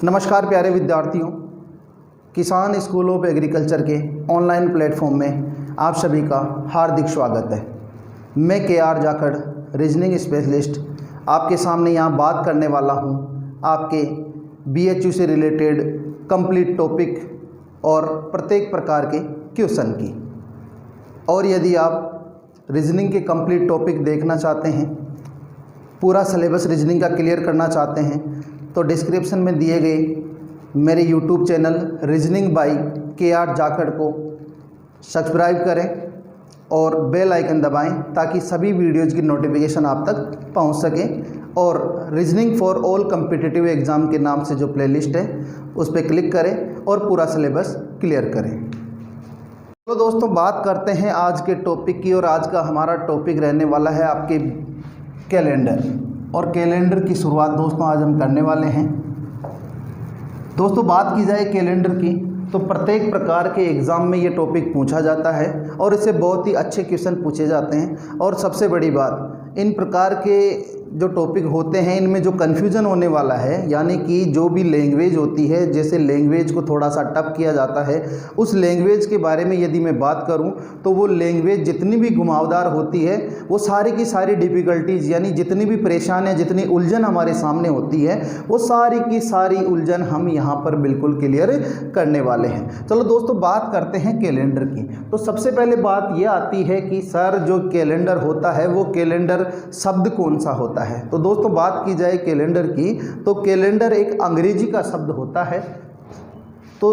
नमस्कार प्यारे विद्यार्थियों, किसान स्कूल ऑफ एग्रीकल्चर के ऑनलाइन प्लेटफॉर्म में आप सभी का हार्दिक स्वागत है। मैं KR जाखड़ रीजनिंग स्पेशलिस्ट आपके सामने यहाँ बात करने वाला हूँ आपके BHU से रिलेटेड कंप्लीट टॉपिक और प्रत्येक प्रकार के क्वेश्चन की। और यदि आप रीजनिंग के कंप्लीट टॉपिक देखना चाहते हैं, पूरा सिलेबस रीजनिंग का क्लियर करना चाहते हैं, तो डिस्क्रिप्शन में दिए गए मेरे YouTube channel reasoning bye KR Jakhar को सब्सक्राइब करें और बेल आइकन दबाएं ताकि सभी वीडियोज़ की नोटिफिकेशन आप तक पहुंच सके। और reasoning for all competitive exam के नाम से जो प्लेलिस्ट है उस पर क्लिक करें और पूरा सिलेबस क्लियर करें। तो दोस्तों, बात करते हैं आज के टॉपिक की। और आज का हमारा टॉपिक रहने वाला है आपके कैलेंडर। और कैलेंडर की शुरुआत दोस्तों आज हम करने वाले हैं। दोस्तों, बात की जाए कैलेंडर की तो प्रत्येक प्रकार के एग्ज़ाम में ये टॉपिक पूछा जाता है और इससे बहुत ही अच्छे क्वेश्चन पूछे जाते हैं। और सबसे बड़ी बात, इन प्रकार के जो टॉपिक होते हैं इनमें जो कन्फ्यूज़न होने वाला है, यानी कि जो भी लैंग्वेज होती है, जैसे लैंग्वेज को थोड़ा सा टफ किया जाता है, उस लैंग्वेज के बारे में यदि मैं बात करूं तो वो लैंग्वेज जितनी भी घुमावदार होती है वो सारी की सारी डिफ़िकल्टीज़, यानी जितनी भी परेशानियाँ, जितनी उलझन हमारे सामने होती है, वो सारी की सारी उलझन हम यहाँ पर बिल्कुल क्लियर करने वाले हैं। चलो दोस्तों, बात करते हैं कैलेंडर की। तो सबसे पहले बात ये आती है कि सर जो कैलेंडर होता है वो कैलेंडर शब्द कौन सा होता है। तो दोस्तों, बात की जाए कैलेंडर की तो कैलेंडर एक अंग्रेजी का शब्द होता है। तो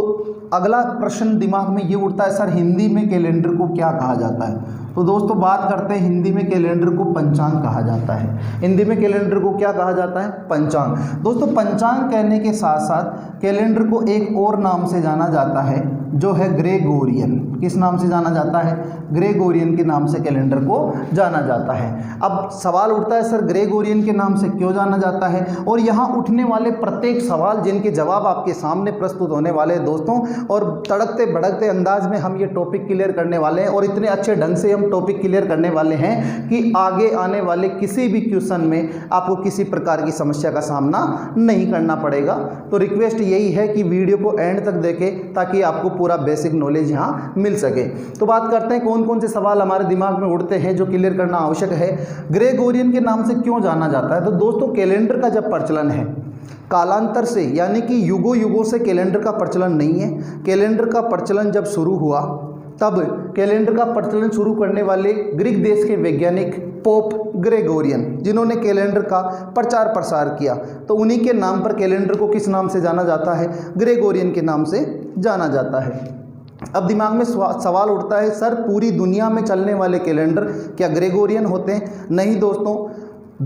अगला प्रश्न दिमाग में ये उठता है, सर हिंदी में कैलेंडर को क्या कहा जाता है। तो दोस्तों, बात करते हैं हिंदी में कैलेंडर को पंचांग कहा जाता है। हिंदी में कैलेंडर को क्या कहा जाता है? पंचांग। दोस्तों, पंचांग कहने के साथ साथ कैलेंडर को एक और नाम से जाना जाता है जो है ग्रेगोरियन। किस नाम से जाना जाता है? ग्रेगोरियन के नाम से कैलेंडर को जाना जाता है। अब सवाल उठता है, सर ग्रेगोरियन के नाम से क्यों जाना जाता है? और यहाँ उठने वाले प्रत्येक सवाल जिनके जवाब आपके सामने प्रस्तुत होने वाले हैं दोस्तों, और तड़कते भड़कते अंदाज में हम ये टॉपिक क्लियर करने वाले हैं। और इतने अच्छे ढंग से हम टॉपिक क्लियर करने वाले हैं कि आगे आने वाले किसी भी क्वेश्चन में आपको किसी प्रकार की समस्या का सामना नहीं करना पड़ेगा। तो रिक्वेस्ट यही है कि वीडियो को एंड तक देखें ताकि आपको पूरा बेसिक नॉलेज यहाँ मिल सके। तो बात करते हैं कौन कौन से सवाल हमारे दिमाग में उठते हैं जो क्लियर करना आवश्यक है। ग्रेगोरियन के नाम से क्यों जाना जाता है? तो दोस्तों, कैलेंडर का जब प्रचलन है कालांतर से, यानी कि युगों युगों से कैलेंडर का प्रचलन नहीं है। कैलेंडर का प्रचलन जब शुरू हुआ तब कैलेंडर का प्रचलन शुरू करने वाले ग्रीक देश के वैज्ञानिक पोप ग्रेगोरियन, जिन्होंने कैलेंडर का प्रचार प्रसार किया, तो उन्हीं के नाम पर कैलेंडर को किस नाम से जाना जाता है? ग्रेगोरियन के नाम से जाना जाता है। अब दिमाग में सवाल उठता है, सर पूरी दुनिया में चलने वाले कैलेंडर क्या ग्रेगोरियन होते हैं? नहीं दोस्तों,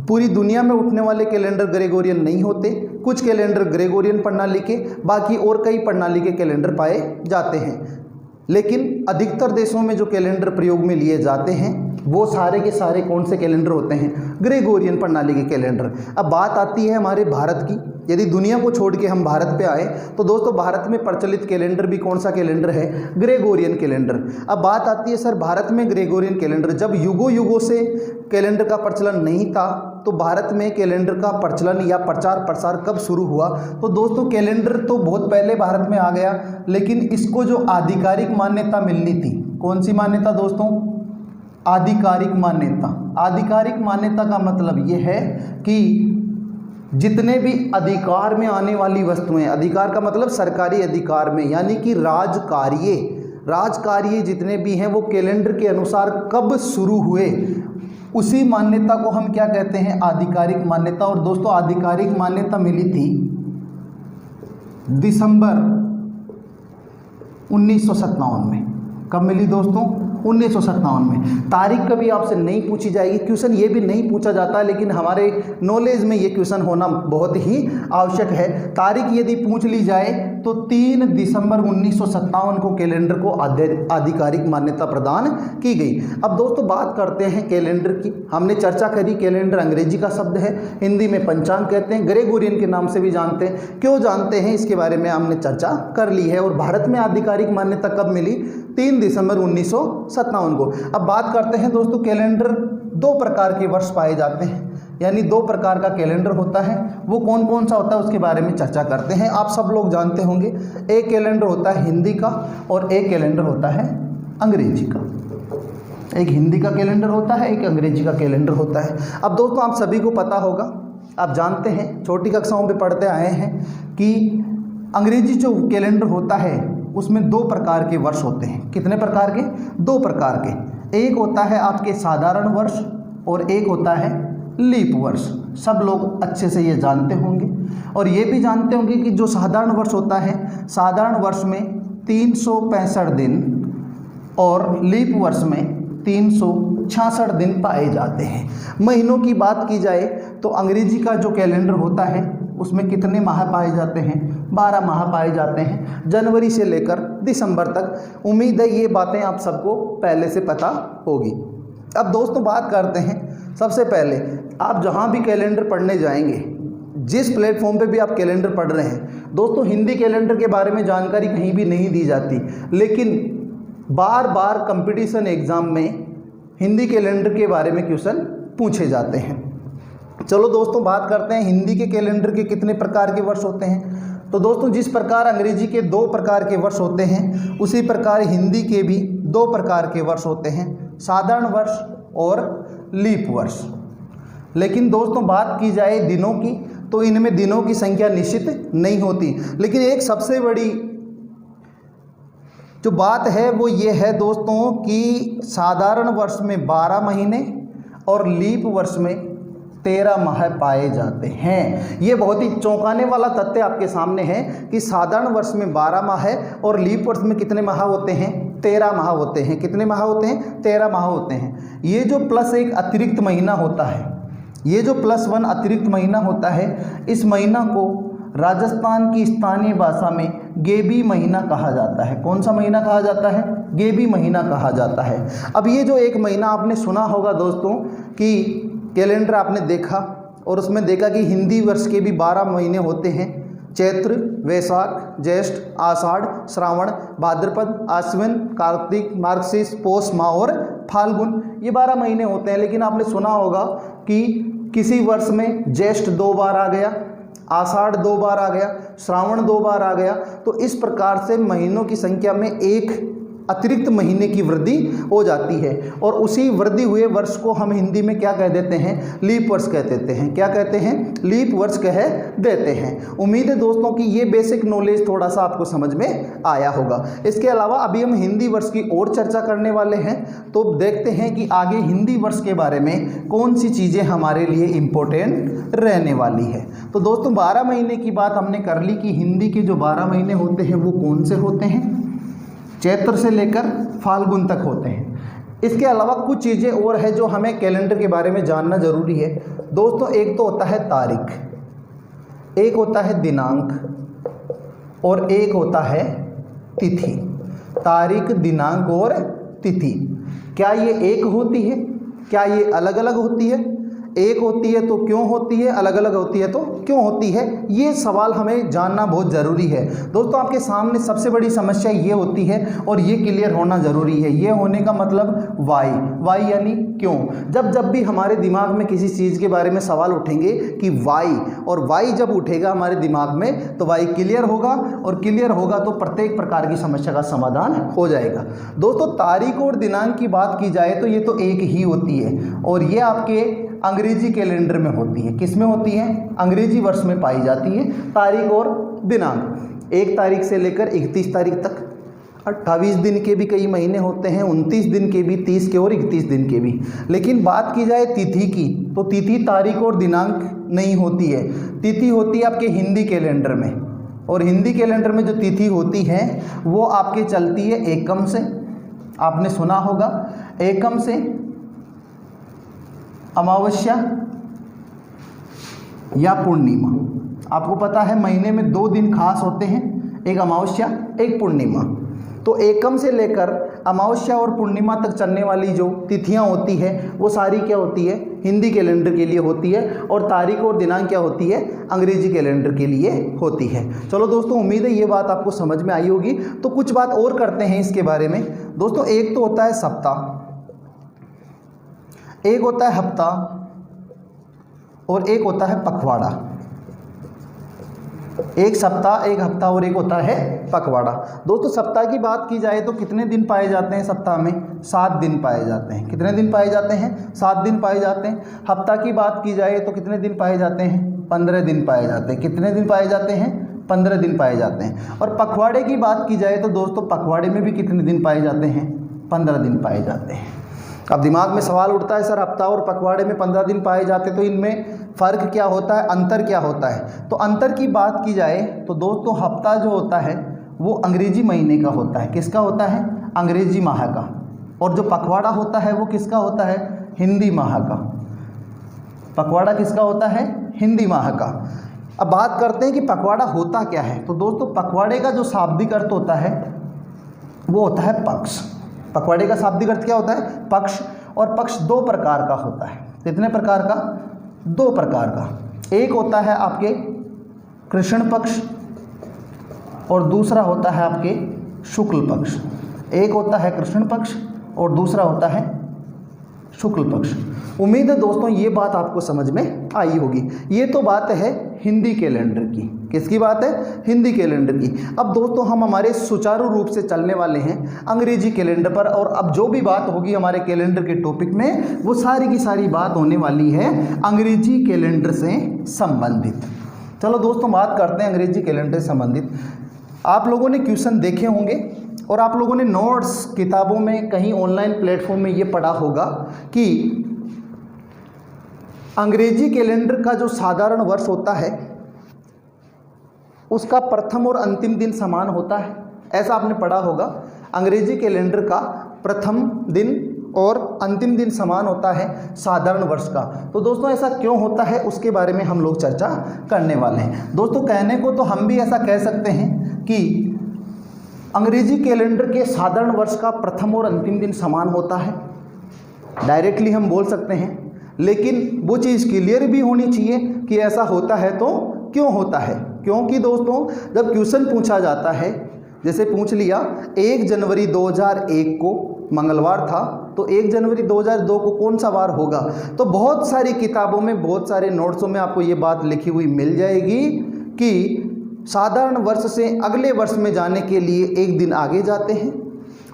पूरी दुनिया में उठने वाले कैलेंडर ग्रेगोरियन नहीं होते। कुछ कैलेंडर ग्रेगोरियन प्रणाली के, बाकी और कई प्रणाली के कैलेंडर पाए जाते हैं। लेकिन अधिकतर देशों में जो कैलेंडर प्रयोग में लिए जाते हैं वो सारे के सारे कौन से कैलेंडर होते हैं? ग्रेगोरियन प्रणाली के कैलेंडर। अब बात आती है हमारे भारत की। यदि दुनिया को छोड़ के हम भारत पे आए तो दोस्तों, भारत में प्रचलित कैलेंडर भी कौन सा कैलेंडर है? Gregorian calendar. अब बात आती है, सर भारत में ग्रेगोरियन कैलेंडर, जब युगों युगों से कैलेंडर का प्रचलन नहीं था तो भारत में कैलेंडर का प्रचलन या प्रचार प्रसार कब शुरू हुआ? तो दोस्तों, कैलेंडर तो बहुत पहले भारत में आ गया, लेकिन इसको जो आधिकारिक मान्यता मिलनी थी, कौन सी मान्यता दोस्तों? आधिकारिक मान्यता। आधिकारिक मान्यता का मतलब ये है कि जितने भी अधिकार में आने वाली वस्तुएं, अधिकार का मतलब सरकारी अधिकार में, यानी कि राजकार्य जितने भी हैं वो कैलेंडर के अनुसार कब शुरू हुए, उसी मान्यता को हम क्या कहते हैं? आधिकारिक मान्यता। और दोस्तों, आधिकारिक मान्यता मिली थी दिसंबर 1957 में। कब मिली दोस्तों? 1957 में। तारीख कभी आपसे नहीं पूछी जाएगी, क्वेश्चन ये भी नहीं पूछा जाता है, लेकिन हमारे नॉलेज में ये क्वेश्चन होना बहुत ही आवश्यक है। तारीख यदि पूछ ली जाए तो 3 दिसंबर 1957 को कैलेंडर को आधिकारिक मान्यता प्रदान की गई। अब दोस्तों, बात करते हैं कैलेंडर की। हमने चर्चा करी कैलेंडर अंग्रेजी का शब्द है, हिंदी में पंचांग कहते हैं, ग्रेगोरियन के नाम से भी जानते हैं। क्यों जानते हैं इसके बारे में हमने चर्चा कर ली है। और भारत में आधिकारिक मान्यता कब मिली? 3 दिसंबर 1957 को। अब बात करते हैं दोस्तों, कैलेंडर 2 प्रकार के वर्ष पाए जाते हैं। यानी 2 प्रकार का कैलेंडर होता है। वो कौन कौन सा होता है उसके बारे में चर्चा करते हैं। आप सब लोग जानते होंगे, एक कैलेंडर होता है हिंदी का और एक कैलेंडर होता है अंग्रेजी का। एक हिंदी का कैलेंडर होता है, एक अंग्रेजी का कैलेंडर होता है। अब दोस्तों आप सभी को पता होगा, आप जानते हैं, छोटी कक्षाओं में पढ़ते आए हैं कि अंग्रेजी जो कैलेंडर होता है उसमें 2 प्रकार के वर्ष होते हैं। कितने प्रकार के? 2 प्रकार के। एक होता है आपके साधारण वर्ष और एक होता है लीप वर्ष। सब लोग अच्छे से ये जानते होंगे और ये भी जानते होंगे कि जो साधारण वर्ष होता है, साधारण वर्ष में 365 दिन और लीप वर्ष में 366 दिन पाए जाते हैं। महीनों की बात की जाए तो अंग्रेजी का जो कैलेंडर होता है उसमें कितने माह पाए जाते हैं? 12 माह पाए जाते हैं, जनवरी से लेकर दिसंबर तक। उम्मीद है ये बातें आप सबको पहले से पता होगी। अब दोस्तों बात करते हैं, सबसे पहले आप जहाँ भी कैलेंडर पढ़ने जाएंगे, जिस प्लेटफॉर्म पे भी आप कैलेंडर पढ़ रहे हैं, दोस्तों हिंदी कैलेंडर के बारे में जानकारी कहीं भी नहीं दी जाती, लेकिन बार बार कंपटीशन एग्ज़ाम में हिंदी कैलेंडर के बारे में क्वेश्चन पूछे जाते हैं। चलो दोस्तों बात करते हैं हिंदी के कैलेंडर के कितने प्रकार के वर्ष होते हैं। तो दोस्तों जिस प्रकार अंग्रेजी के 2 प्रकार के वर्ष होते हैं, उसी प्रकार हिंदी के भी 2 प्रकार के वर्ष होते हैं, साधारण वर्ष और लीप वर्ष। लेकिन दोस्तों बात की जाए दिनों की, तो इनमें दिनों की संख्या निश्चित नहीं होती। लेकिन एक सबसे बड़ी जो बात है वो ये है दोस्तों कि साधारण वर्ष में 12 महीने और लीप वर्ष में 13 माह पाए जाते हैं। ये बहुत ही चौंकाने वाला तथ्य आपके सामने है कि साधारण वर्ष में 12 माह है और लीप वर्ष में कितने माह होते हैं? 13 माह होते हैं। कितने माह होते हैं? 13 माह होते हैं। ये जो प्लस एक अतिरिक्त महीना होता है, ये जो +1 अतिरिक्त महीना होता है, इस महीना को राजस्थान की स्थानीय भाषा में गेबी महीना कहा जाता है। कौन सा महीना कहा जाता है? गेबी महीना कहा जाता है। अब ये जो एक महीना आपने सुना होगा दोस्तों कि कैलेंडर आपने देखा और उसमें देखा कि हिंदी वर्ष के भी 12 महीने होते हैं, चैत्र, वैशाख, ज्येष्ठ, आषाढ़, श्रावण, भाद्रपद, आश्विन, कार्तिक, मार्गशीर्ष, पौष माह और फाल्गुन, ये 12 महीने होते हैं। लेकिन आपने सुना होगा कि किसी वर्ष में ज्येष्ठ 2 बार आ गया, आषाढ़ 2 बार आ गया, श्रावण 2 बार आ गया। तो इस प्रकार से महीनों की संख्या में एक अतिरिक्त महीने की वृद्धि हो जाती है और उसी वृद्धि हुए वर्ष को हम हिंदी में क्या कह देते हैं? लीप वर्ष कह देते हैं। क्या कहते हैं? लीप वर्ष कह देते हैं। उम्मीद है दोस्तों कि ये बेसिक नॉलेज थोड़ा सा आपको समझ में आया होगा। इसके अलावा अभी हम हिंदी वर्ष की और चर्चा करने वाले हैं, तो देखते हैं कि आगे हिंदी वर्ष के बारे में कौन सी चीज़ें हमारे लिए इम्पोर्टेंट रहने वाली है। तो दोस्तों 12 महीने की बात हमने कर ली कि हिंदी के जो 12 महीने होते हैं वो कौन से होते हैं? चैत्र से लेकर फाल्गुन तक होते हैं। इसके अलावा कुछ चीज़ें और है जो हमें कैलेंडर के बारे में जानना ज़रूरी है दोस्तों। एक तो होता है तारीख, एक होता है दिनांक और एक होता है तिथि। तारीख, दिनांक और तिथि, क्या ये एक होती है? क्या ये अलग अलग होती है? एक होती है तो क्यों होती है, अलग अलग होती है तो क्यों होती है? ये सवाल हमें जानना बहुत ज़रूरी है दोस्तों। आपके सामने सबसे बड़ी समस्या ये होती है और ये क्लियर होना ज़रूरी है। ये होने का मतलब वाई यानी क्यों। जब भी हमारे दिमाग में किसी चीज़ के बारे में सवाल उठेंगे कि वाई, और वाई जब उठेगा हमारे दिमाग में तो वाई क्लियर होगा, और क्लियर होगा तो प्रत्येक प्रकार की समस्या का समाधान हो जाएगा। दोस्तों तारीख और दिनांक की बात की जाए तो ये तो एक ही होती है और ये आपके अंग्रेजी कैलेंडर में होती है। किस में होती है? अंग्रेजी वर्ष में पाई जाती है तारीख और दिनांक। 1 तारीख से लेकर 31 तारीख तक 28 दिन के भी कई महीने होते हैं, 29 दिन के भी, 30 के और 31 दिन के भी। लेकिन बात की जाए तिथि की तो तिथि तारीख और दिनांक नहीं होती है। तिथि होती है आपके हिंदी कैलेंडर में, और हिंदी कैलेंडर में जो तिथि होती है वो आपके चलती है एकम से। आपने सुना होगा एकम से, अमावस्या या पूर्णिमा। आपको पता है महीने में 2 दिन खास होते हैं, एक अमावस्या एक पूर्णिमा। तो एकम से लेकर अमावस्या और पूर्णिमा तक चलने वाली जो तिथियां होती है वो सारी क्या होती है? हिंदी कैलेंडर के लिए होती है, और तारीख और दिनांक क्या होती है? अंग्रेजी कैलेंडर के लिए होती है। चलो दोस्तों उम्मीद है ये बात आपको समझ में आई होगी। तो कुछ बात और करते हैं इसके बारे में दोस्तों। एक तो होता है सप्ताह, एक होता है हफ्ता और एक होता है पखवाड़ा। एक सप्ताह, एक हफ्ता और एक होता है पखवाड़ा। दोस्तों सप्ताह की बात की जाए तो कितने दिन पाए जाते हैं सप्ताह में? 7 दिन पाए जाते हैं। कितने दिन पाए जाते हैं? 7 दिन पाए जाते हैं। हफ्ता की बात की जाए तो कितने दिन पाए जाते हैं? 15 दिन पाए जाते हैं। कितने दिन पाए जाते हैं? 15 दिन पाए जाते हैं। और पखवाड़े की बात की जाए तो दोस्तों पखवाड़े में भी कितने दिन पाए जाते हैं? 15 दिन पाए जाते हैं। अब दिमाग में सवाल उठता है, सर हफ्ता और पखवाड़े में 15 दिन पाए जाते तो इनमें फ़र्क क्या होता है, अंतर क्या होता है? तो अंतर की बात की जाए तो दोस्तों हफ्ता जो होता है वो अंग्रेजी महीने का होता है। किसका होता है? अंग्रेजी माह का। और जो पखवाड़ा होता है वो किसका होता है? हिंदी माह का। पखवाड़ा किसका होता है? हिंदी माह का। अब बात करते हैं कि पखवाड़ा होता क्या है। तो दोस्तों पखवाड़े का जो शाब्दिक अर्थ होता है वो होता है पक्ष। पखवाड़े का शाब्दिक अर्थ क्या होता है? पक्ष। और पक्ष 2 प्रकार का होता है। कितने प्रकार का? 2 प्रकार का। एक होता है आपके कृष्ण पक्ष और दूसरा होता है आपके शुक्ल पक्ष। एक होता है कृष्ण पक्ष और दूसरा होता है शुक्ल पक्ष। उम्मीद है दोस्तों ये बात आपको समझ में आई होगी। ये तो बात है हिंदी कैलेंडर की। किसकी बात है? हिंदी कैलेंडर की। अब दोस्तों हम हमारे सुचारू रूप से चलने वाले हैं अंग्रेजी कैलेंडर पर, और अब जो भी बात होगी हमारे कैलेंडर के टॉपिक में वो सारी की सारी बात होने वाली है अंग्रेजी कैलेंडर से संबंधित। चलो दोस्तों बात करते हैं अंग्रेजी कैलेंडर से संबंधित। आप लोगों ने क्वेश्चन देखे होंगे और आप लोगों ने नोट्स किताबों में कहीं ऑनलाइन प्लेटफॉर्म में ये पढ़ा होगा कि अंग्रेजी कैलेंडर का जो साधारण वर्ष होता है उसका प्रथम और अंतिम दिन समान होता है। ऐसा आपने पढ़ा होगा। अंग्रेजी कैलेंडर का प्रथम दिन और अंतिम दिन समान होता है साधारण वर्ष का। तो दोस्तों ऐसा क्यों होता है उसके बारे में हम लोग चर्चा करने वाले हैं। दोस्तों कहने को तो हम भी ऐसा कह सकते हैं कि अंग्रेजी कैलेंडर के साधारण वर्ष का प्रथम और अंतिम दिन समान होता है, डायरेक्टली हम बोल सकते हैं। लेकिन वो चीज़ क्लियर भी होनी चाहिए कि ऐसा होता है तो क्यों होता है। क्योंकि दोस्तों जब क्वेश्चन पूछा जाता है, जैसे पूछ लिया 1 जनवरी 2001 को मंगलवार था, तो 1 जनवरी 2002 को कौन सा वार होगा, तो बहुत सारी किताबों में बहुत सारे नोट्सों में आपको ये बात लिखी हुई मिल जाएगी कि साधारण वर्ष से अगले वर्ष में जाने के लिए 1 दिन आगे जाते हैं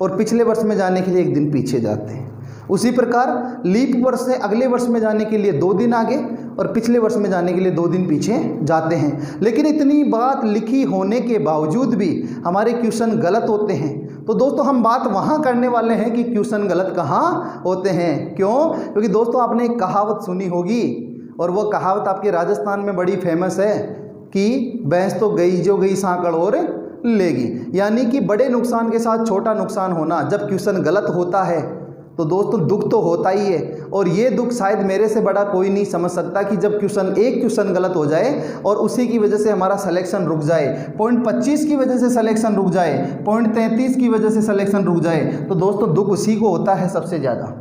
और पिछले वर्ष में जाने के लिए 1 दिन पीछे जाते हैं। उसी प्रकार लीप वर्ष से अगले वर्ष में जाने के लिए 2 दिन आगे और पिछले वर्ष में जाने के लिए 2 दिन पीछे जाते हैं। लेकिन इतनी बात लिखी होने के बावजूद भी हमारे क्वेश्चन गलत होते हैं। तो दोस्तों हम बात वहाँ करने वाले हैं कि क्वेश्चन गलत कहाँ होते हैं। क्यों? क्योंकि दोस्तों आपने एक कहावत सुनी होगी और वो कहावत आपके राजस्थान में बड़ी फेमस है कि भैंस तो गई जो गई सांकड़ और लेगी। यानी कि बड़े नुकसान के साथ छोटा नुकसान होना। जब क्वेश्चन गलत होता है तो दोस्तों दुख तो होता ही है, और ये दुख शायद मेरे से बड़ा कोई नहीं समझ सकता कि जब एक क्वेश्चन गलत हो जाए और उसी की वजह से हमारा सिलेक्शन रुक जाए, पॉइंट 25 की वजह से सिलेक्शन रुक जाए, पॉइंट 33 की वजह से सिलेक्शन रुक जाए, तो दोस्तों दुख उसी को होता है सबसे ज़्यादा।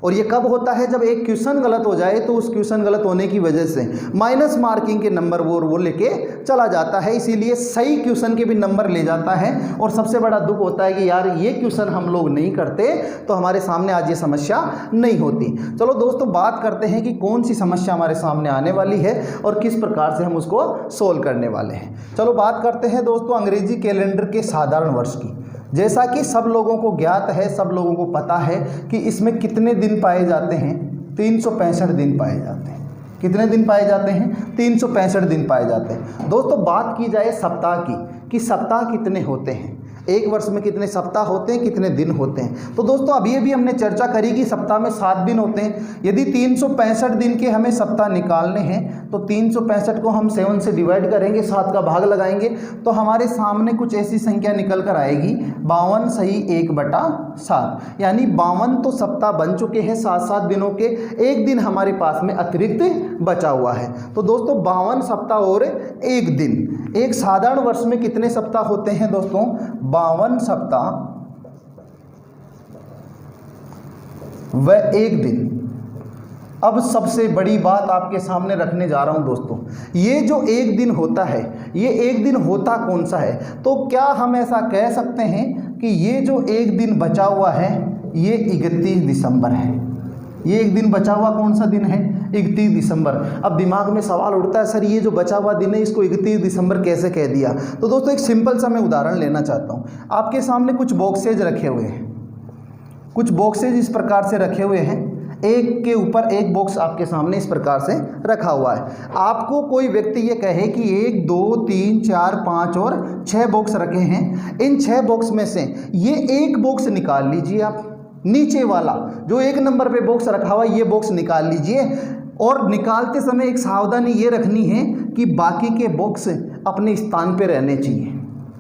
और ये कब होता है? जब एक क्वेश्चन गलत हो जाए तो उस क्वेश्चन गलत होने की वजह से माइनस मार्किंग के नंबर वो लेके चला जाता है। इसीलिए सही क्वेश्चन के भी नंबर ले जाता है। और सबसे बड़ा दुख होता है कि यार ये क्वेश्चन हम लोग नहीं करते तो हमारे सामने आज ये समस्या नहीं होती। चलो दोस्तों बात करते हैं कि कौन सी समस्या हमारे सामने आने वाली है और किस प्रकार से हम उसको सोल्व करने वाले हैं। चलो बात करते हैं दोस्तों अंग्रेजी कैलेंडर के साधारण वर्ष की। जैसा कि सब लोगों को ज्ञात है, सब लोगों को पता है कि इसमें कितने दिन पाए जाते हैं? 365 दिन पाए जाते हैं। कितने दिन पाए जाते हैं? 365 दिन पाए जाते हैं। दोस्तों बात की जाए सप्ताह की कि सप्ताह कितने होते हैं, एक वर्ष में कितने सप्ताह होते हैं, कितने दिन होते हैं। तो दोस्तों अभी भी हमने चर्चा करी कि सप्ताह में 7 दिन होते हैं। यदि 365 दिन के हमें सप्ताह निकालने हैं तो 365 को हम 7 से डिवाइड करेंगे, 7 का भाग लगाएंगे तो हमारे सामने कुछ ऐसी संख्या निकल कर आएगी 52 सही 1/7। यानी 52 तो सप्ताह बन चुके हैं 7-7 दिनों के, एक दिन हमारे पास में अतिरिक्त बचा हुआ है। तो दोस्तों 52 सप्ताह और 1 दिन। एक साधारण वर्ष में कितने सप्ताह होते हैं दोस्तों? 52 सप्ताह व 1 दिन। अब सबसे बड़ी बात आपके सामने रखने जा रहा हूं दोस्तों, ये जो 1 दिन होता है, ये 1 दिन होता कौन सा है? तो क्या हम ऐसा कह सकते हैं कि ये जो 1 दिन बचा हुआ है ये 31 दिसंबर है। ये 1 दिन बचा हुआ कौन सा दिन है? 31 दिसंबर। अब दिमाग में सवाल उठता है, सर ये जो बचा हुआ दिन है इसको 31 दिसंबर कैसे कह दिया? तो दोस्तों एक सिंपल सा मैं उदाहरण लेना चाहता हूँ। आपके सामने कुछ बॉक्सेज रखे हुए हैं, कुछ बॉक्सेज इस प्रकार से रखे हुए हैं, एक के ऊपर एक बॉक्स आपके सामने इस प्रकार से रखा हुआ है। आपको कोई व्यक्ति ये कहे कि 1 2 3 4 5 और 6 बॉक्स रखे हैं, इन 6 बॉक्स में से ये एक बॉक्स निकाल लीजिए, आप नीचे वाला जो 1 नंबर पे बॉक्स रखा हुआ ये बॉक्स निकाल लीजिए। और निकालते समय एक सावधानी ये रखनी है कि बाकी के बॉक्स अपने स्थान पे रहने चाहिए।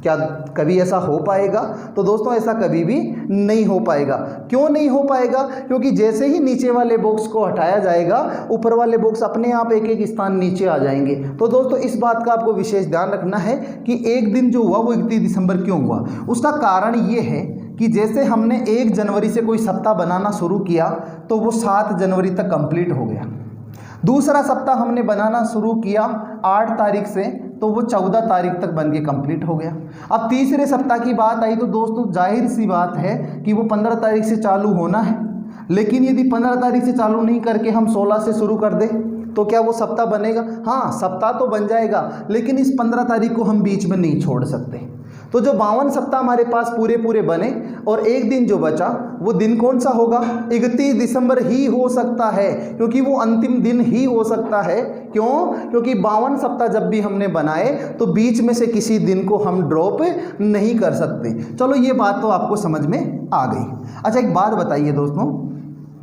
क्या कभी ऐसा हो पाएगा? तो दोस्तों ऐसा कभी भी नहीं हो पाएगा। क्यों नहीं हो पाएगा? क्योंकि जैसे ही नीचे वाले बॉक्स को हटाया जाएगा ऊपर वाले बॉक्स अपने आप एक एक स्थान नीचे आ जाएंगे। तो दोस्तों इस बात का आपको विशेष ध्यान रखना है कि एक दिन जो हुआ वो 31 दिसंबर क्यों हुआ। उसका कारण ये है कि जैसे हमने 1 जनवरी से कोई सप्ताह बनाना शुरू किया तो वो 7 जनवरी तक कंप्लीट हो गया। दूसरा सप्ताह हमने बनाना शुरू किया 8 तारीख से तो वो 14 तारीख तक बन के कंप्लीट हो गया। अब तीसरे सप्ताह की बात आई तो दोस्तों जाहिर सी बात है कि वो 15 तारीख से चालू होना है, लेकिन यदि 15 तारीख से चालू नहीं करके हम 16 से शुरू कर दें तो क्या वो सप्ताह बनेगा? हाँ, सप्ताह तो बन जाएगा, लेकिन इस 15 तारीख को हम बीच में नहीं छोड़ सकते। तो जो 52 सप्ताह हमारे पास पूरे बने और एक दिन जो बचा वो दिन कौन सा होगा? 31 दिसंबर ही हो सकता है, क्योंकि वो अंतिम दिन ही हो सकता है। क्यों? क्योंकि 52 सप्ताह जब भी हमने बनाए तो बीच में से किसी दिन को हम ड्रॉप नहीं कर सकते। चलो ये बात तो आपको समझ में आ गई। अच्छा एक बात बताइए दोस्तों,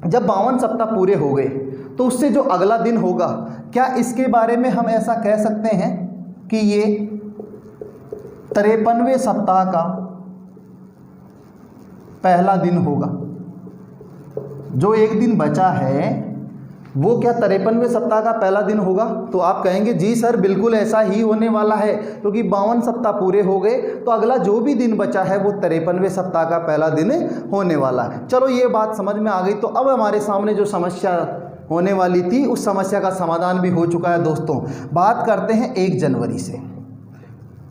जब 52 सप्ताह पूरे हो गए तो उससे जो अगला दिन होगा, क्या इसके बारे में हम ऐसा कह सकते हैं कि ये 53वें सप्ताह का पहला दिन होगा? जो एक दिन बचा है वो क्या 53वें सप्ताह का पहला दिन होगा? तो आप कहेंगे जी सर बिल्कुल ऐसा ही होने वाला है, क्योंकि 52 सप्ताह पूरे हो गए तो अगला जो भी दिन बचा है वो 53वें सप्ताह का पहला दिन होने वाला है। चलो ये बात समझ में आ गई। तो अब हमारे सामने जो समस्या होने वाली थी उस समस्या का समाधान भी हो चुका है। दोस्तों बात करते हैं 1 जनवरी से।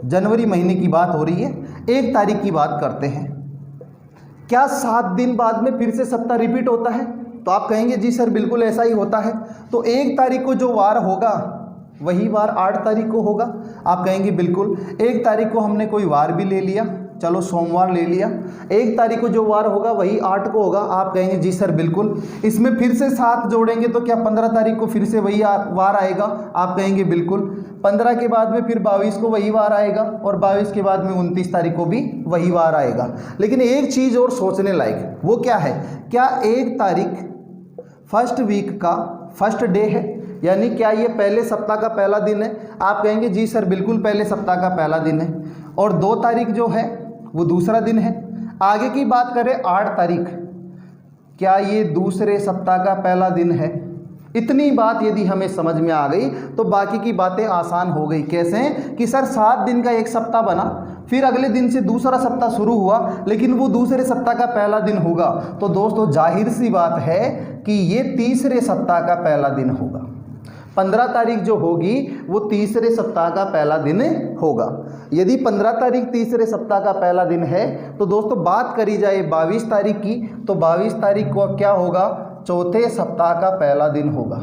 जनवरी महीने की बात हो रही है, 1 तारीख की बात करते हैं। क्या 7 दिन बाद में फिर से सप्ताह रिपीट होता है? तो आप कहेंगे जी सर बिल्कुल ऐसा ही होता है। तो 1 तारीख को जो वार होगा वही वार 8 तारीख को होगा। आप कहेंगे बिल्कुल। 1 तारीख को हमने कोई वार भी ले लिया, चलो सोमवार ले लिया, 1 तारीख को जो वार होगा वही 8 को होगा। आप कहेंगे जी सर बिल्कुल। इसमें फिर से 7 जोड़ेंगे तो क्या 15 तारीख को फिर से वही वार आएगा? आप कहेंगे बिल्कुल। 15 के बाद में फिर 22 को वही वार आएगा और 22 के बाद में 29 तारीख को भी वही वार आएगा। लेकिन एक चीज़ और सोचने लायक, वो क्या है? क्या 1 तारीख फर्स्ट वीक का फर्स्ट डे है? यानी क्या ये पहले सप्ताह का पहला दिन है? आप कहेंगे जी सर बिल्कुल पहले सप्ताह का पहला दिन है। और 2 तारीख जो है वो दूसरा दिन है। आगे की बात करें 8 तारीख, क्या ये दूसरे सप्ताह का पहला दिन है? इतनी बात यदि हमें समझ में आ गई तो बाकी की बातें आसान हो गई। कैसे? कि सर 7 दिन का एक सप्ताह बना, फिर अगले दिन से दूसरा सप्ताह शुरू हुआ, लेकिन वो दूसरे सप्ताह का पहला दिन होगा। तो दोस्तों जाहिर सी बात है कि ये तीसरे सप्ताह का पहला दिन होगा। 15 तारीख जो होगी वो तीसरे सप्ताह का पहला दिन होगा। यदि 15 तारीख तीसरे सप्ताह का पहला दिन है तो दोस्तों बात करी जाए 22 तारीख की, तो 22 तारीख को क्या होगा? चौथे सप्ताह का पहला दिन होगा।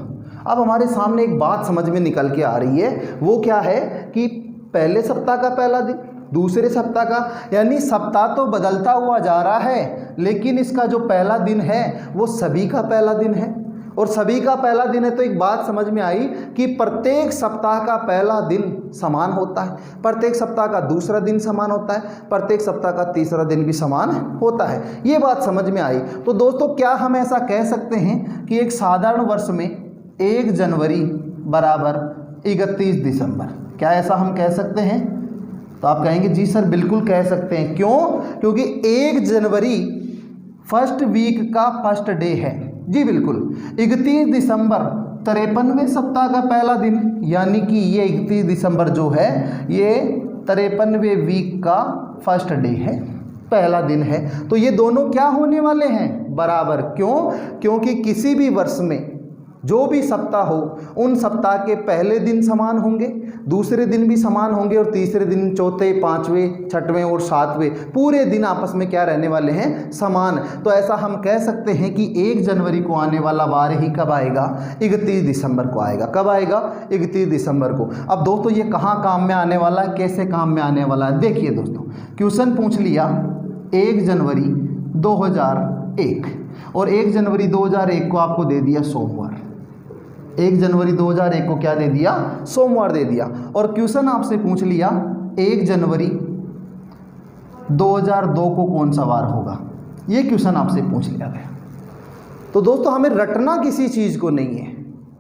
अब हमारे सामने एक बात समझ में निकल के आ रही है, वो क्या है कि पहले सप्ताह का पहला दिन, दूसरे सप्ताह का, यानी सप्ताह तो बदलता हुआ जा रहा है, लेकिन इसका जो पहला दिन है वो सभी का पहला दिन है। और सभी का पहला दिन है तो एक बात समझ में आई कि प्रत्येक सप्ताह का पहला दिन समान होता है, प्रत्येक सप्ताह का दूसरा दिन समान होता है, प्रत्येक सप्ताह का तीसरा दिन भी समान होता है। ये बात समझ में आई। तो दोस्तों क्या हम ऐसा कह सकते हैं कि एक साधारण वर्ष में 1 जनवरी बराबर 31 दिसंबर, क्या ऐसा हम कह सकते हैं? तो आप कहेंगे जी सर बिल्कुल कह सकते हैं। क्यों? क्योंकि 1 जनवरी फर्स्ट वीक का फर्स्ट डे है। जी बिल्कुल। 31 दिसंबर 53वें सप्ताह का पहला दिन, यानी कि ये 31 दिसंबर जो है ये 53वें वीक का फर्स्ट डे है, पहला दिन है। तो ये दोनों क्या होने वाले हैं? बराबर। क्यों? क्योंकि किसी भी वर्ष में जो भी सप्ताह हो उन सप्ताह के पहले दिन समान होंगे, दूसरे दिन भी समान होंगे और तीसरे दिन, चौथे, पाँचवें, छठवें और सातवें पूरे दिन आपस में क्या रहने वाले हैं, समान। तो ऐसा हम कह सकते हैं कि 1 जनवरी को आने वाला वार ही कब आएगा, 31 दिसंबर को आएगा। कब आएगा, 31 दिसंबर को। अब दोस्तों ये कहाँ काम में आने वाला है, कैसे काम में आने वाला है, देखिए दोस्तों क्वेश्चन पूछ लिया 1 जनवरी 2001 और 1 जनवरी 2001 को आपको दे दिया सोमवार। 1 जनवरी 2001 को क्या दे दिया, सोमवार दे दिया। और क्वेश्चन आपसे पूछ लिया 1 जनवरी 2002 को कौन सा वार होगा, ये क्वेश्चन आपसे पूछ लिया गया। तो दोस्तों हमें रटना किसी चीज़ को नहीं है।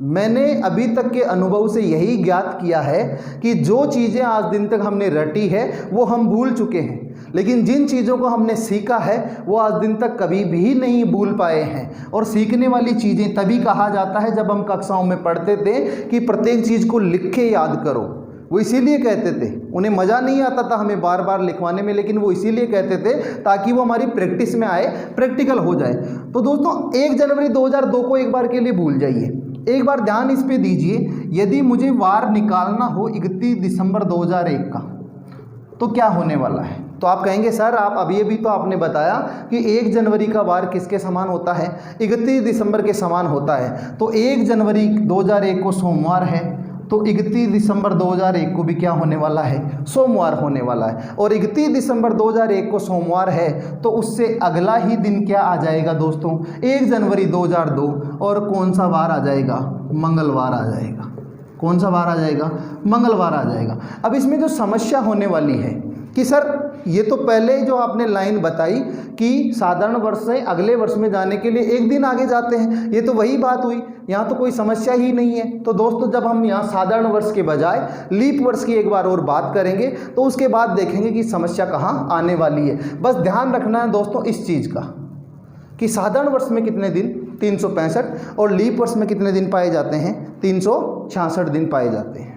मैंने अभी तक के अनुभव से यही ज्ञात किया है कि जो चीज़ें आज दिन तक हमने रटी है वो हम भूल चुके हैं, लेकिन जिन चीज़ों को हमने सीखा है वो आज दिन तक कभी भी नहीं भूल पाए हैं। और सीखने वाली चीज़ें तभी कहा जाता है, जब हम कक्षाओं में पढ़ते थे कि प्रत्येक चीज़ को लिख के याद करो, वो इसीलिए कहते थे, उन्हें मज़ा नहीं आता था हमें बार बार लिखवाने में, लेकिन वो इसीलिए कहते थे ताकि वो हमारी प्रैक्टिस में आए, प्रैक्टिकल हो जाए। तो दोस्तों 1 जनवरी 2002 को एक बार के लिए भूल जाइए, एक बार ध्यान इस पे दीजिए। यदि मुझे वार निकालना हो 31 दिसंबर 2001 का, तो क्या होने वाला है। तो आप कहेंगे सर आप अभी तो आपने बताया कि 1 जनवरी का वार किसके समान होता है, 31 दिसंबर के समान होता है। तो 1 जनवरी 2001 को सोमवार है, तो 31 दिसंबर 2001 को भी क्या होने वाला है, सोमवार होने वाला है। और 31 दिसंबर 2001 को सोमवार है तो उससे अगला ही दिन क्या आ जाएगा दोस्तों, 1 जनवरी 2002, और कौन सा वार आ जाएगा, मंगलवार आ जाएगा। कौन सा वार आ जाएगा, मंगलवार आ जाएगा। अब इसमें जो समस्या होने वाली है कि सर ये तो पहले जो आपने लाइन बताई कि साधारण वर्ष से अगले वर्ष में जाने के लिए एक दिन आगे जाते हैं, ये तो वही बात हुई, यहाँ तो कोई समस्या ही नहीं है। तो दोस्तों जब हम यहाँ साधारण वर्ष के बजाय लीप वर्ष की एक बार और बात करेंगे तो उसके बाद देखेंगे कि समस्या कहाँ आने वाली है। बस ध्यान रखना है दोस्तों इस चीज़ का कि साधारण वर्ष में कितने दिन, 365, और लीप वर्ष में कितने दिन पाए जाते हैं, 366 दिन पाए जाते हैं।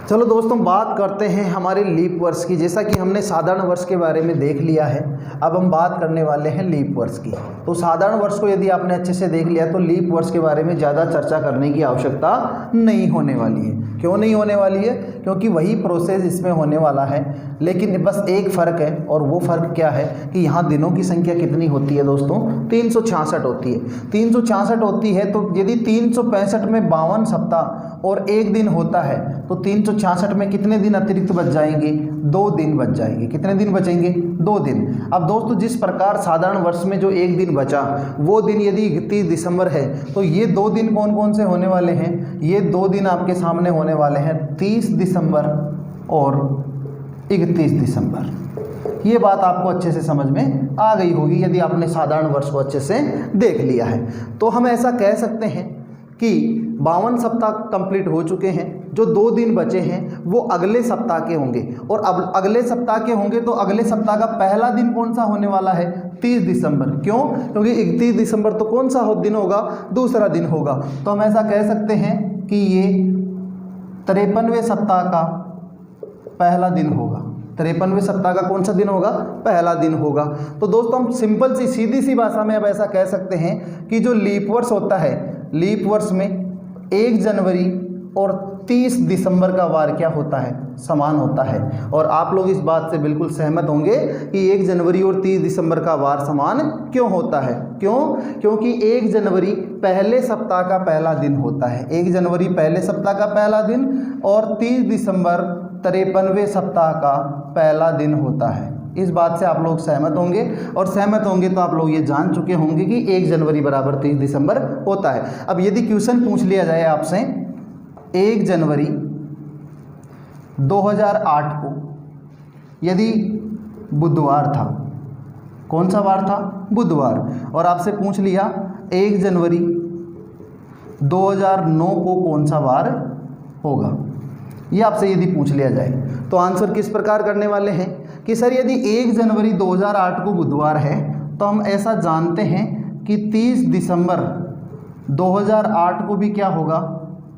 चलो दोस्तों बात करते हैं हमारे लीप वर्ष की। जैसा कि हमने साधारण वर्ष के बारे में देख लिया है, अब हम बात करने वाले हैं लीप वर्ष की। तो साधारण वर्ष को यदि आपने अच्छे से देख लिया तो लीप वर्ष के बारे में ज़्यादा चर्चा करने की आवश्यकता नहीं होने वाली है। क्यों नहीं होने वाली है, क्योंकि वही प्रोसेस इसमें होने वाला है, लेकिन बस एक फ़र्क है, और वो फ़र्क क्या है कि यहाँ दिनों की संख्या कितनी होती है दोस्तों, 366 होती है। 366 होती है, तो यदि 365 में 52 सप्ताह और एक दिन होता है तो 366 में कितने दिन अतिरिक्त बच जाएंगे, 2 दिन बच जाएंगे। कितने दिन बचेंगे, 2 दिन। अब दोस्तों जिस प्रकार साधारण वर्ष में जो एक दिन बचा वो दिन यदि 31 दिसंबर है तो ये 2 दिन कौन कौन से होने वाले हैं, ये 2 दिन आपके सामने होने वाले हैं 30 दिसंबर और 31 दिसंबर। ये बात आपको अच्छे से समझ में आ गई होगी यदि आपने साधारण वर्ष को अच्छे से देख लिया है। तो हम ऐसा कह सकते हैं कि 52 सप्ताह कंप्लीट हो चुके हैं, जो 2 दिन बचे हैं वो अगले सप्ताह के होंगे। और अब अगले सप्ताह के होंगे तो अगले सप्ताह का पहला दिन कौन सा होने वाला है, 30 दिसंबर। क्यों, क्योंकि 31 दिसंबर तो कौन सा दिन होगा, दूसरा दिन होगा। तो हम ऐसा कह सकते हैं कि ये 53वें सप्ताह का पहला दिन होगा। 53वें सप्ताह का कौन सा दिन होगा, पहला दिन होगा। तो दोस्तों हम सिंपल सी सीधी सी भाषा में अब ऐसा कह सकते हैं कि जो लीप वर्ष होता है, लीप वर्ष में 1 जनवरी और 30 दिसंबर का वार क्या होता है, समान होता है। और आप लोग इस बात से बिल्कुल सहमत होंगे कि 1 जनवरी और 30 दिसंबर का वार समान क्यों होता है। क्यों, क्योंकि 1 जनवरी पहले सप्ताह का पहला दिन होता है। 1 जनवरी पहले सप्ताह का पहला दिन और 30 दिसंबर 53वें सप्ताह का पहला दिन होता है। इस बात से आप लोग सहमत होंगे, और सहमत होंगे तो आप लोग ये जान चुके होंगे कि 1 जनवरी बराबर 30 दिसंबर होता है। अब यदि क्वेश्चन पूछ लिया जाए आपसे 1 जनवरी 2008 को यदि बुधवार था, कौन सा वार था, बुधवार, और आपसे पूछ लिया 1 जनवरी 2009 को कौन सा वार होगा, ये आपसे यदि पूछ लिया जाए तो आंसर किस प्रकार करने वाले हैं कि सर यदि 1 जनवरी 2008 को बुधवार है तो हम ऐसा जानते हैं कि 30 दिसंबर 2008 को भी क्या होगा,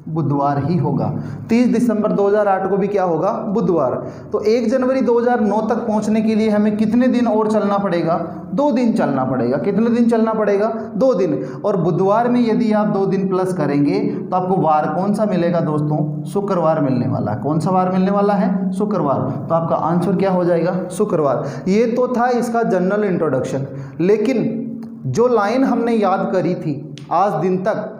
बुधवार ही होगा। 30 दिसंबर 2008 को भी क्या होगा? बुधवार। तो 1 जनवरी 2009 तक पहुंचने के लिए हमें कितने दिन और चलना पड़ेगा? 2 दिन चलना पड़ेगा। कितने दिन चलना पड़ेगा? 2 दिन। और बुधवार में यदि आप 2 दिन प्लस करेंगे तो आपको वार कौन सा मिलेगा दोस्तों? शुक्रवार मिलने वाला है। कौन सा वार मिलने वाला है? शुक्रवार। तो आपका आंसर क्या हो जाएगा? शुक्रवार। ये तो था इसका जनरल इंट्रोडक्शन, लेकिन जो लाइन हमने याद करी थी आज दिन तक,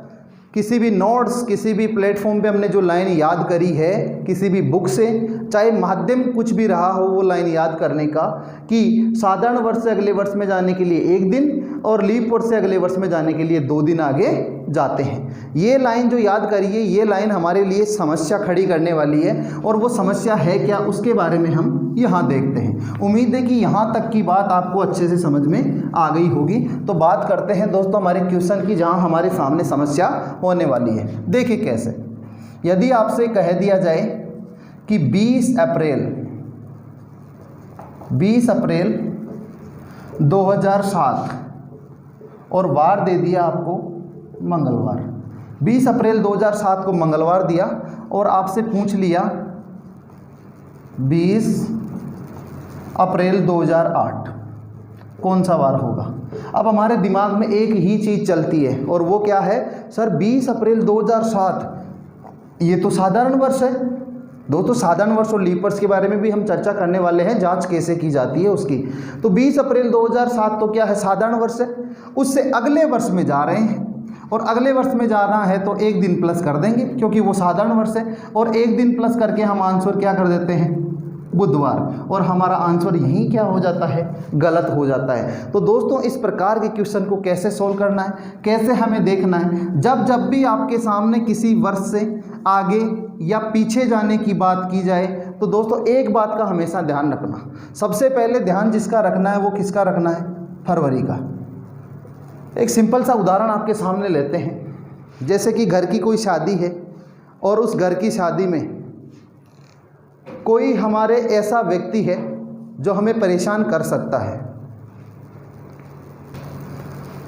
किसी भी नोट्स, किसी भी प्लेटफॉर्म पे हमने जो लाइन याद करी है किसी भी बुक से, चाहे माध्यम कुछ भी रहा हो वो लाइन याद करने का, कि साधारण वर्ष से अगले वर्ष में जाने के लिए 1 दिन और लीप वर्ष से अगले वर्ष में जाने के लिए 2 दिन आगे जाते हैं। ये लाइन जो याद करी है, ये लाइन हमारे लिए समस्या खड़ी करने वाली है, और वो समस्या है क्या उसके बारे में हम यहाँ देखते हैं। उम्मीद है कि यहाँ तक की बात आपको अच्छे से समझ में आ गई होगी। तो बात करते हैं दोस्तों हमारे क्वेश्चन की, जहाँ हमारे सामने समस्या होने वाली है। देखिए कैसे, यदि आपसे कह दिया जाए कि 20 अप्रैल 2007 और वार दे दिया आपको मंगलवार। 20 अप्रैल 2007 को मंगलवार दिया और आपसे पूछ लिया 20 अप्रैल 2008 कौन सा वार होगा। अब हमारे दिमाग में एक ही चीज़ चलती है, और वो क्या है? सर 20 अप्रैल 2007 ये तो साधारण वर्ष है। दोस्तों साधारण वर्ष और लीप वर्ष के बारे में भी हम चर्चा करने वाले हैं, जांच कैसे की जाती है उसकी। तो 20 अप्रैल 2007 तो क्या है? साधारण वर्ष है। उससे अगले वर्ष में जा रहे हैं, और अगले वर्ष में जाना है तो 1 दिन प्लस कर देंगे क्योंकि वो साधारण वर्ष है, और 1 दिन प्लस करके हम आंसर क्या कर देते हैं? बुधवार। और हमारा आंसर यहीं क्या हो जाता है? गलत हो जाता है। तो दोस्तों इस प्रकार के क्वेश्चन को कैसे सोल्व करना है, कैसे हमें देखना है, जब भी आपके सामने किसी वर्ष से आगे या पीछे जाने की बात की जाए, तो दोस्तों एक बात का हमेशा ध्यान रखना। सबसे पहले ध्यान जिसका रखना है वो किसका रखना है? फरवरी का। एक सिंपल सा उदाहरण आपके सामने लेते हैं। जैसे कि घर की कोई शादी है, और उस घर की शादी में कोई हमारे ऐसा व्यक्ति है जो हमें परेशान कर सकता है।